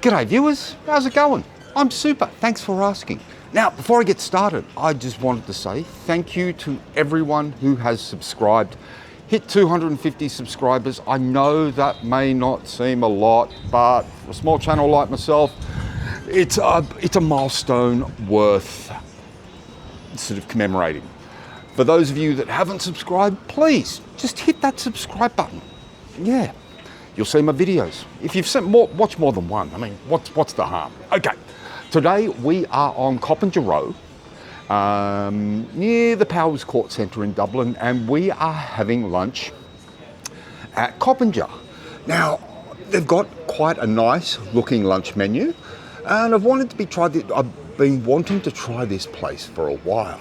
G'day viewers, how's it going? I'm super, thanks for asking. Now, before I get started, I just wanted to say thank you to everyone who has subscribed. Hit 250 subscribers. I know that may not seem a lot, but for a small channel like myself, it's a milestone worth sort of commemorating. For those of you that haven't subscribed, please just hit that subscribe button. Yeah. You'll see my videos. If you've seen watch more than one, I mean, what's the harm? Okay, today we are on Coppinger Row, near the Powers Court Centre in Dublin, and we are having lunch at Coppinger. Now, they've got quite a nice looking lunch menu, and I've been wanting to try this place for a while.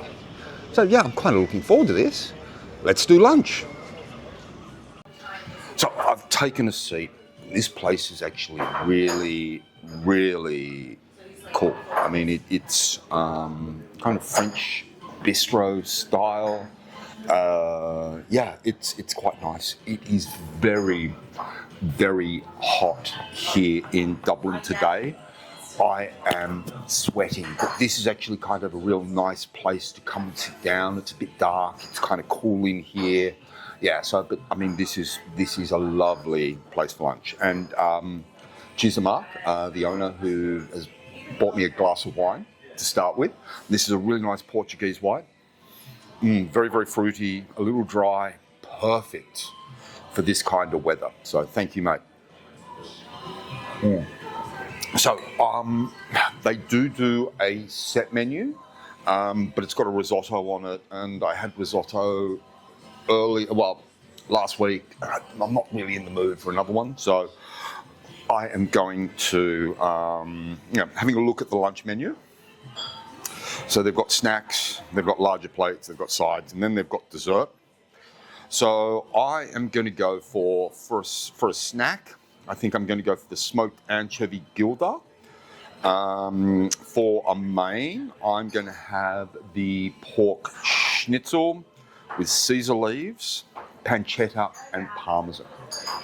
So yeah, I'm kind of looking forward to this. Let's do lunch. So I've taken a seat. This place is actually really, really cool. I mean, it's kind of French bistro style. Yeah, it's quite nice. It is very, very hot here in Dublin today. I am sweating, but this is actually kind of a real nice place to come and sit down. It's a bit dark. It's kind of cool in here. Yeah, but I mean, this is a lovely place for lunch. And cheers to Mark, the owner, who has bought me a glass of wine to start with. This is a really nice Portuguese wine. Very, very fruity, a little dry, perfect for this kind of weather. So thank you, mate. So they do a set menu, but it's got a risotto on it, and I had risotto last week. I'm not really in the mood for another one, so I am going to, having a look at the lunch menu. So they've got snacks, they've got larger plates, they've got sides, and then they've got dessert. So I am going to go for a snack. I think I'm going to go for the smoked anchovy gilda. For a main, I'm going to have the pork schnitzel with Caesar leaves, pancetta and parmesan.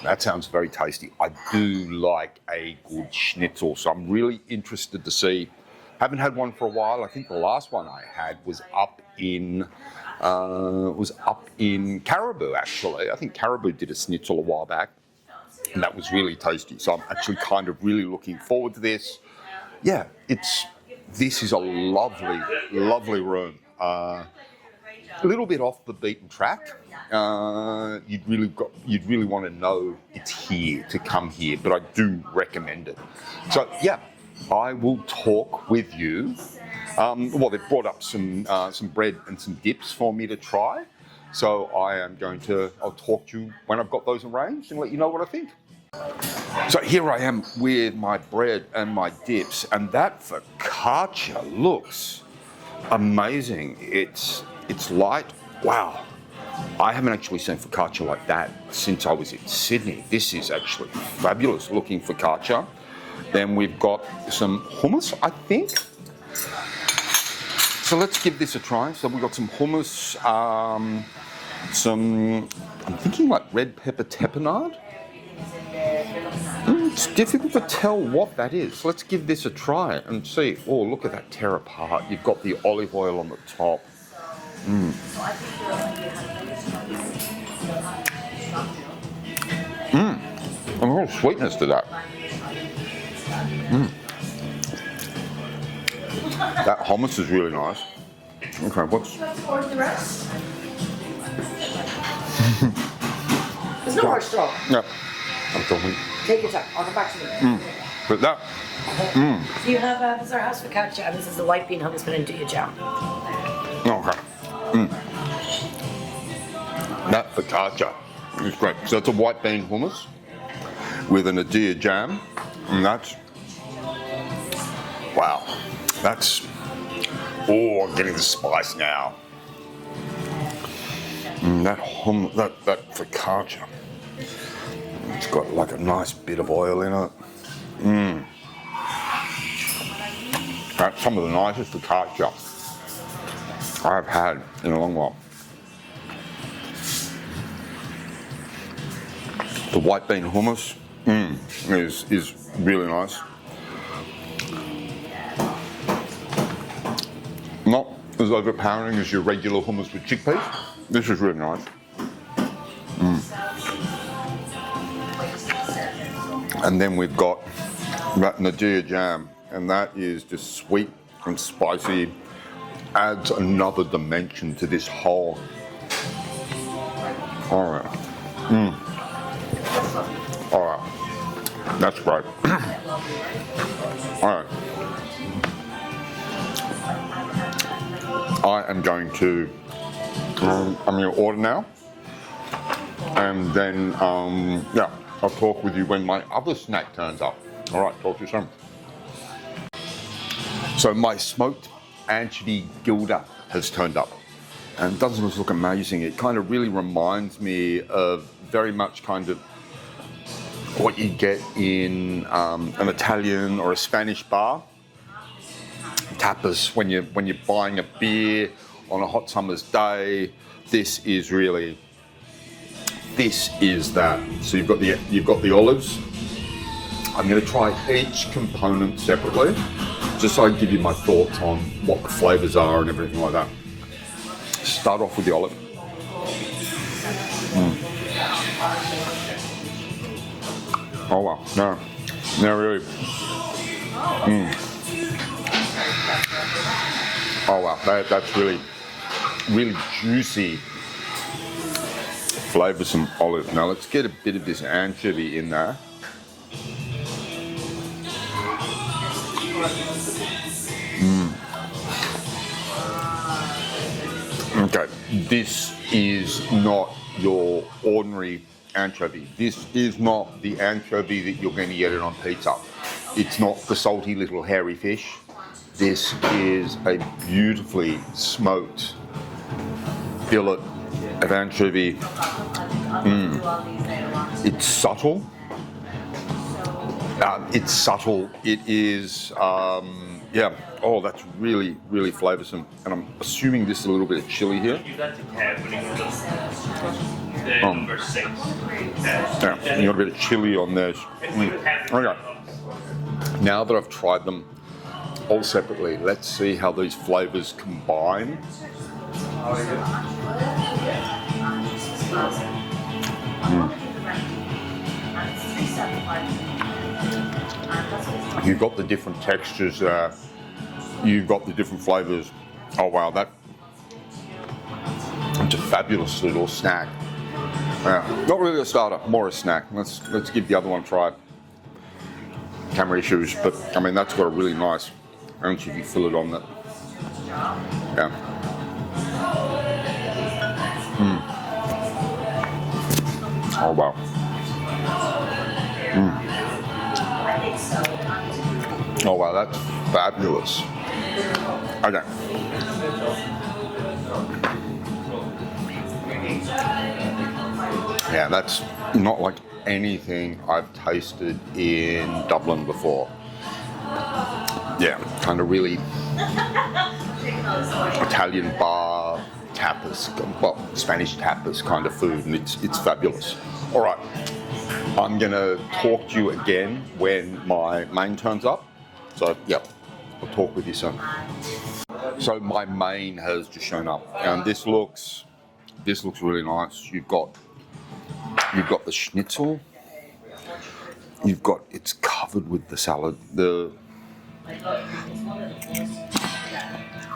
That sounds very tasty. I do like a good schnitzel, so I'm really interested to see. Haven't had one for a while. I think the last one I had was up in Caribou, actually. I think Caribou did a schnitzel a while back, and that was really tasty. So I'm actually kind of really looking forward to this. Yeah, this is a lovely, lovely room. A little bit off the beaten track. You'd really want to know it's here, to come here, but I do recommend it. So yeah, I will talk with you. They've brought up some bread and some dips for me to try. So I'll talk to you when I've got those arranged and let you know what I think. So here I am with my bread and my dips, and that focaccia looks amazing. It's light. Wow. I haven't actually seen focaccia like that since I was in Sydney. This is actually fabulous looking focaccia. Then we've got some hummus, I think. So let's give this a try. So we've got some hummus, I'm thinking like red pepper tapenade. It's difficult to tell what that is. Let's give this a try and see. Oh, look at that tear apart. You've got the olive oil on the top. A real sweetness to that. That hummus is really nice. Okay, what's... There's no more straw. Yeah, I'm talking. Take your time. I'll come back to you. But that... So you have this is our house focaccia, and this is the white bean hummus with andouille jam. Okay. That focaccia is great. So it's a white bean hummus with an andouille jam, and that's... Wow. That's... Oh, I'm getting the spice now. That focaccia. It's got like a nice bit of oil in it. That's some of the nicest focaccia I've had in a long while. The white bean hummus is really nice. Not as overpowering as your regular hummus with chickpeas. This is really nice. And then we've got that Nadia jam, and that is just sweet and spicy. Adds another dimension to this whole. All right. All right. That's great. All right. I am going to. I'm going to order now, and then yeah, I'll talk with you when my other snack turns up. All right. Talk to you soon. So my smoked anchovy gilder has turned up, and doesn't this look amazing? It kind of really reminds me of very much kind of what you get in an Italian or a Spanish bar. Tapas, when you're buying a beer on a hot summer's day. This is that. So you've got the olives. I'm going to try each component separately, just so I can give you my thoughts on what the flavors are and everything like that. Start off with the olive. Oh wow, no, really. Oh wow, that's really juicy, flavoursome olive. Now let's get a bit of this anchovy in there. Okay, this is not your ordinary anchovy. This is not the anchovy that you're going to get it on pizza. It's not the salty little hairy fish. This is a beautifully smoked fillet of anchovy. It's subtle. It is, yeah. Oh, that's really flavoursome. And I'm assuming this is a little bit of chili here. Number 6. Yeah, you got a bit of chili on there. Okay. Now that I've tried them all separately, let's see how these flavours combine. You've got the different textures there. You've got the different flavours. Oh wow, that's a fabulous little snack. Not really a starter, more a snack. Let's give the other one a try. Camera issues, but I mean that's got a really nice anchovy fillet on it. Yeah. Oh wow. Oh wow, that's fabulous. Okay. Yeah, that's not like anything I've tasted in Dublin before. Yeah, kind of really Italian bar tapas, well, Spanish tapas kind of food, and it's fabulous. All right, I'm gonna talk to you again when my main turns up. So yeah, I'll talk with you soon. So my main has just shown up, and this looks really nice. You've got the schnitzel. It's covered with the salad,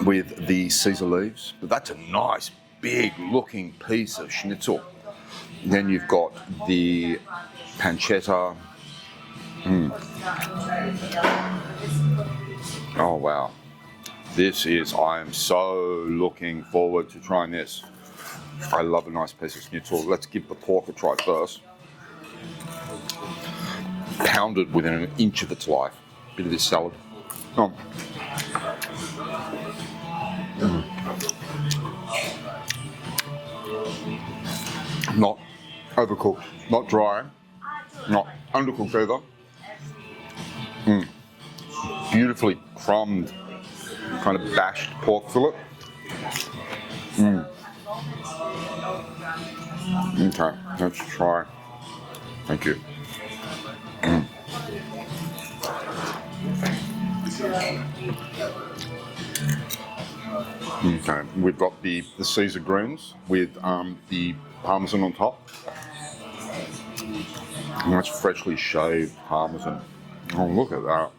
with the Caesar leaves. But that's a nice big looking piece of schnitzel. And then you've got the pancetta. Oh wow. I am so looking forward to trying this. I love a nice piece of schnitzel. Let's give the pork a try first. Pounded within an inch of its life. Bit of this salad. Oh. Not overcooked, not dry, not undercooked either. Beautifully crumbed, kind of bashed pork fillet. Okay, let's try. Thank you. Okay, we've got the Caesar greens with the parmesan on top. And that's freshly shaved parmesan. Oh, look at that.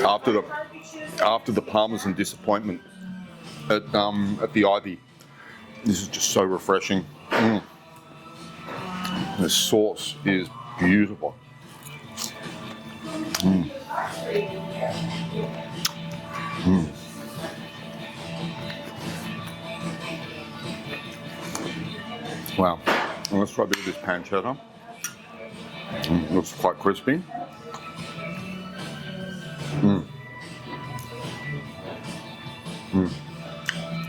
After the parmesan disappointment at the Ivy, this is just so refreshing. The sauce is beautiful. Wow. Well, let's try a bit of this pancetta. Looks quite crispy.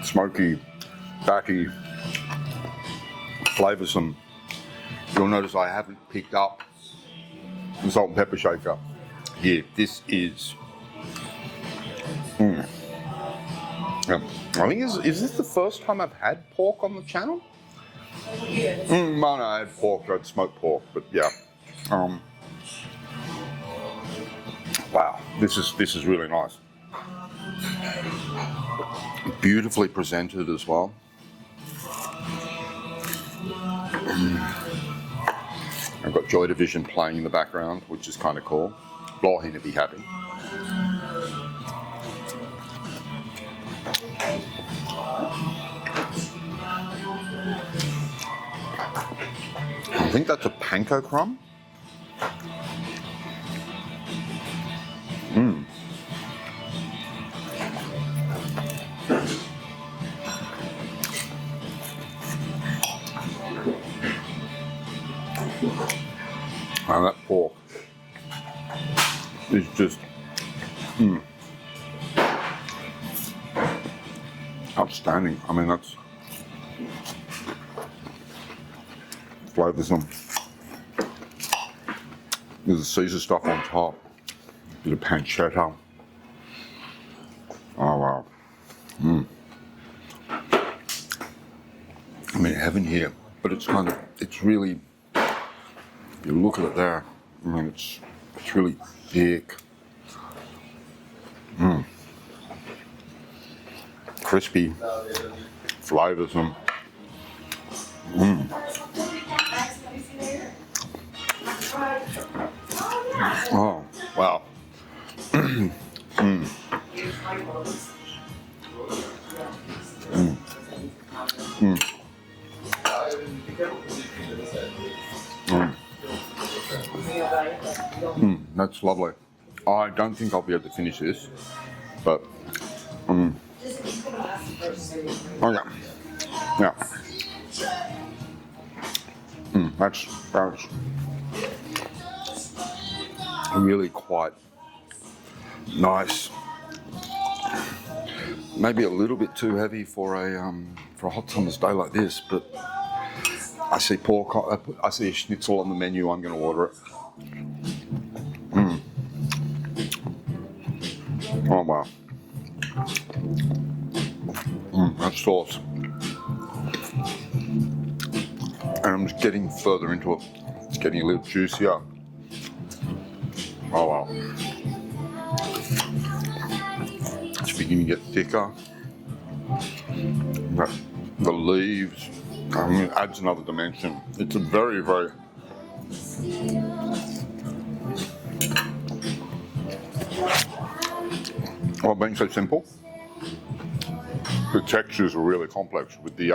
Smoky, fatty, flavoursome. You'll notice I haven't picked up the salt and pepper shaker here. This is. Yeah. I think is this the first time I've had pork on the channel? No, I had pork. I'd smoked pork, but yeah. Wow, this is really nice. Beautifully presented as well. I've got Joy Division playing in the background, which is kind of cool. Blohin to be happy. I think that's a panko crumb. And that pork is just outstanding. I mean, that's flavoursome. There's the Caesar stuff on top. Bit of pancetta. Oh wow. I mean, heaven here, but it's really. You look at it there. I mean, it's really thick. Crispy. Flavoursome. Oh, wow. That's lovely. I don't think I'll be able to finish this, but oh yeah, that's really quite nice. Maybe a little bit too heavy for a hot summer's day like this, but I see pork. I see a schnitzel on the menu. I'm going to order it. Oh wow. That sauce. And I'm just getting further into it. It's getting a little juicier. Oh wow. It's beginning to get thicker. The leaves, I mean, it adds another dimension. It's a very, very well, being so simple, the textures are really complex with the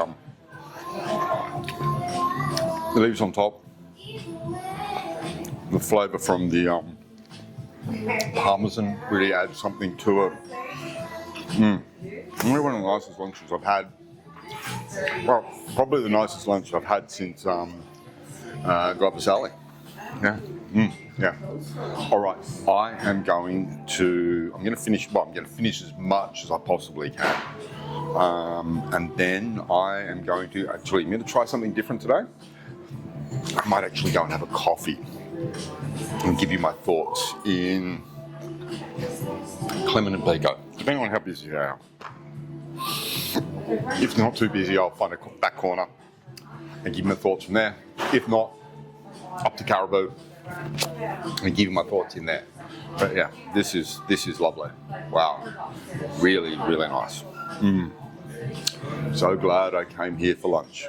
leaves on top, the flavour from the parmesan really adds something to it. Only one of the nicest lunches I've had. Well, probably the nicest lunch I've had since Glover's Alley. Yeah. Yeah. All right. I'm going to finish as much as I possibly can. And then I'm going to try something different today. I might actually go and have a coffee and give you my thoughts in Clement and Pico, depending on how busy I am. If not too busy, I'll find a back corner and give my thoughts from there. If not, up to Caribou and give you my thoughts in there. But yeah, this is lovely. Wow, really, really nice. So glad I came here for lunch.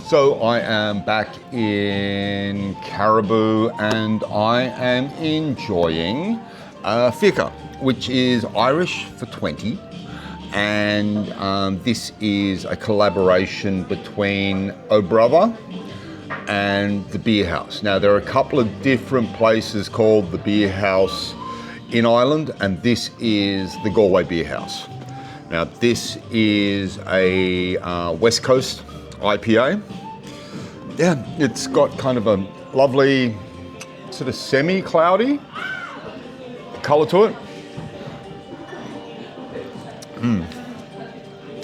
So I am back in Caribou and I am enjoying Fika, which is Irish for 20. And this is a collaboration between Oh Brother and the Beer House. Now there are a couple of different places called the Beer House in Ireland, and this is the Galway Beer House. Now this is a West Coast IPA. Yeah, it's got kind of a lovely sort of semi-cloudy colour to it.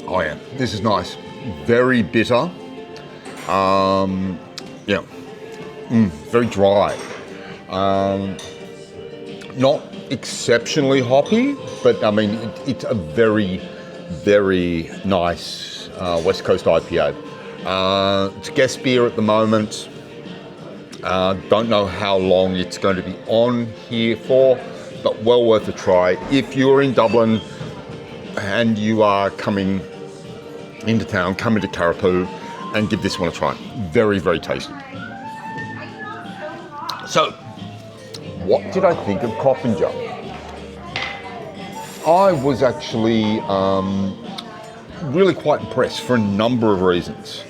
Oh yeah, this is nice. Very bitter. Yeah, very dry. Not exceptionally hoppy, but I mean, it's a very, very nice West Coast IPA. It's guest beer at the moment. Don't know how long it's going to be on here for, but well worth a try. If you're in Dublin and you are coming into town, come into Caribou and give this one a try. Very, very tasty. So, what did I think of Coppinger? I was actually really quite impressed for a number of reasons.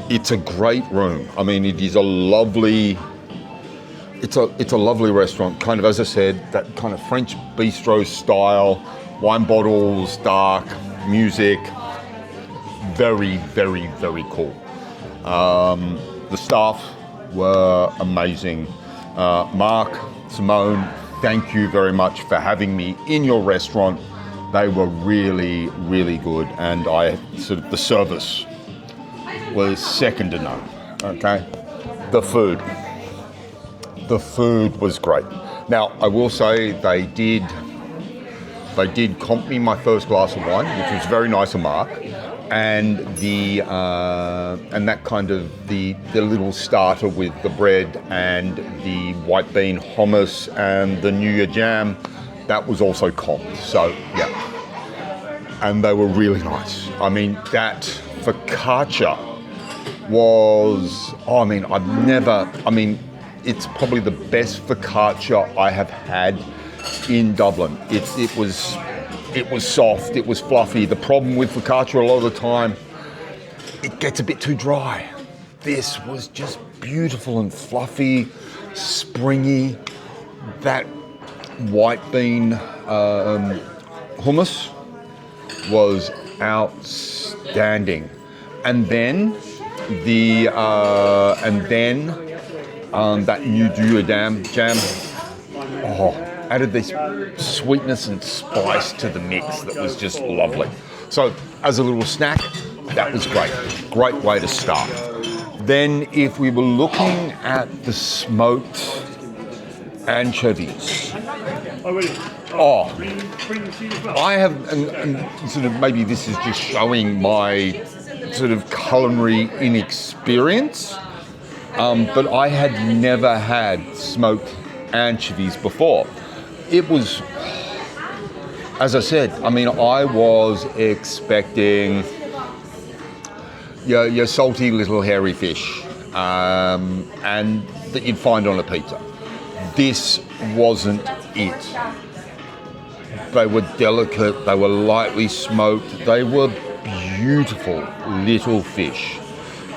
It's a great room. I mean, it is a lovely, it's a lovely restaurant. Kind of, as I said, that kind of French bistro style, wine bottles, dark, music. Very, very, very cool. The staff were amazing. Mark, Simone, thank you very much for having me in your restaurant. They were really, really good, and the service was second to none. Okay, the food was great. Now I will say they did comp me my first glass of wine, which was very nice of Mark, and and that kind of the little starter with the bread and the white bean hummus and the New Year jam, that was also comped. So yeah, and they were really nice. I mean, that focaccia was, it's probably the best focaccia I have had in Dublin. It was soft, it was fluffy. The problem with focaccia a lot of the time, it gets a bit too dry. This was just beautiful and fluffy, springy. That white bean hummus was outstanding. And then that New Year jam. Added this sweetness and spice to the mix that was just lovely. So as a little snack, that was great. Great way to start. Then if we were looking at the smoked anchovies, I have, and sort of maybe this is just showing my sort of culinary inexperience, but I had never had smoked anchovies before. It was, as I said, I mean, I was expecting your salty little hairy fish, and that you'd find on a pizza. This wasn't it. They were delicate, they were lightly smoked, they were beautiful little fish.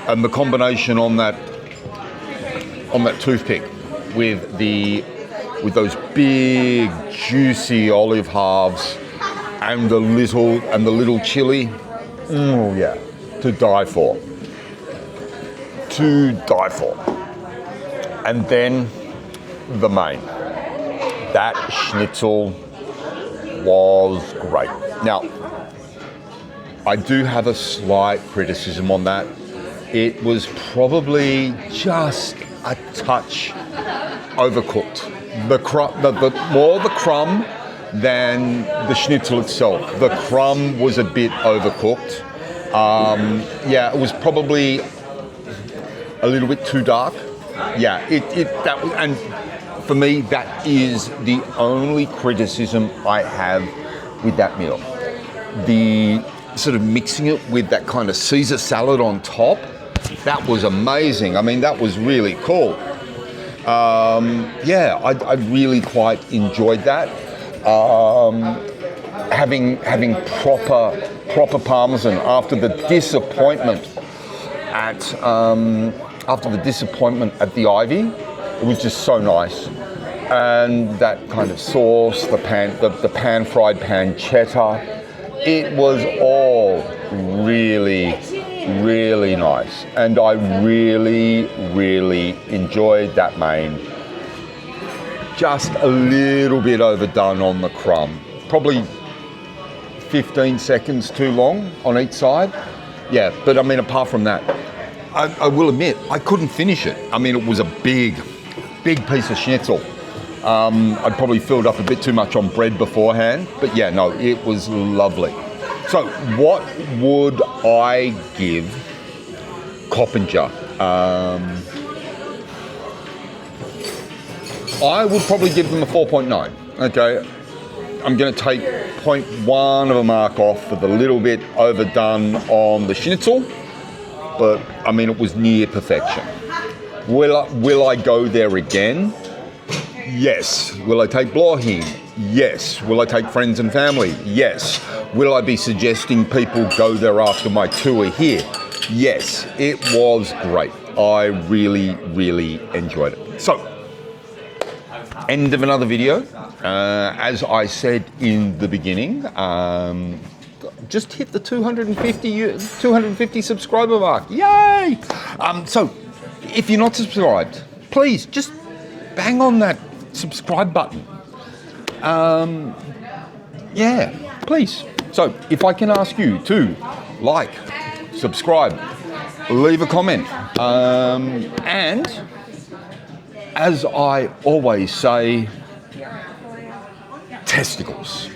And the combination on that toothpick with those big juicy olive halves and the little chili, oh yeah, to die for. And then the main, that schnitzel was great. Now, I do have a slight criticism on that. It was probably just a touch overcooked. More the crumb than the schnitzel itself. The crumb was a bit overcooked. It was probably a little bit too dark. Yeah, and for me, that is the only criticism I have with that meal. The sort of mixing it with that kind of Caesar salad on top, that was amazing. I mean, that was really cool. I really quite enjoyed that. Having proper Parmesan after the disappointment at the Ivy, it was just so nice. And that kind of sauce, the pan fried pancetta, it was all really, really nice. And I really, really enjoyed that main. Just a little bit overdone on the crumb. Probably 15 seconds too long on each side. Yeah, but I mean, apart from that, I will admit, I couldn't finish it. I mean, it was a big piece of schnitzel. I'd probably filled up a bit too much on bread beforehand, but yeah, no, it was lovely. So what would I give Coppinger? I would probably give them a 4.9, okay? I'm going to take 0.1 of a mark off for the little bit overdone on the schnitzel, but I mean, it was near perfection. Will I go there again? Yes. Will I take Blohin? Yes. Will I take friends and family? Yes. Will I be suggesting people go there after my tour here? Yes. It was great. I really, really enjoyed it. So, end of another video. As I said in the beginning, just hit the 250 subscriber mark. Yay! So, if you're not subscribed, please just bang on that subscribe button. Yeah, please. So, if I can ask you to like, subscribe, leave a comment, and as I always say, testicles.